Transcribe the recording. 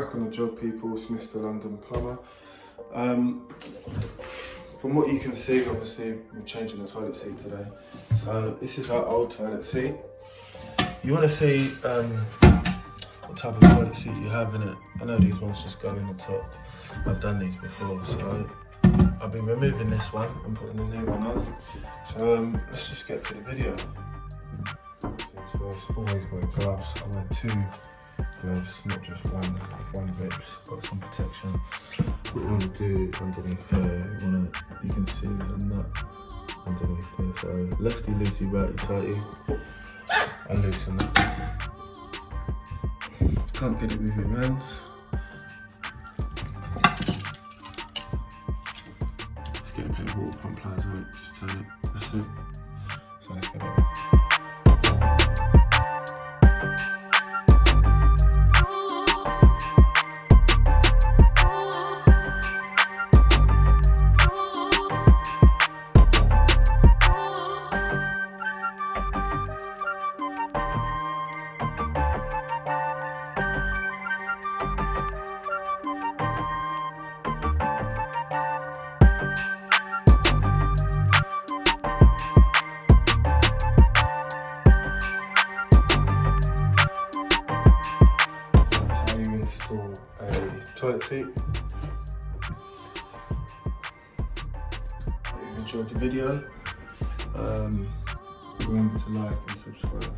Back on the job, people. It's Mr. London Plumber. From what you can see, obviously we're changing the toilet seat today. So this is our old toilet seat. You want to see what type of toilet seat you have in it. I know these ones just go in the top. I've done these before, so I've been removing this one and putting a new one on. So let's just get to the video. First, always wear gloves. I wear 2 gloves, not just one grips, got some protection. What you want to do underneath here, you can see there's a nut underneath here. So lefty loosey, righty tighty. I loosen it. Can't get it with your hands. Just get a pair of water pump pliers on it, just turn it, that's it. So let's get it off. Install a toilet seat. If you've enjoyed the video, remember to like and subscribe.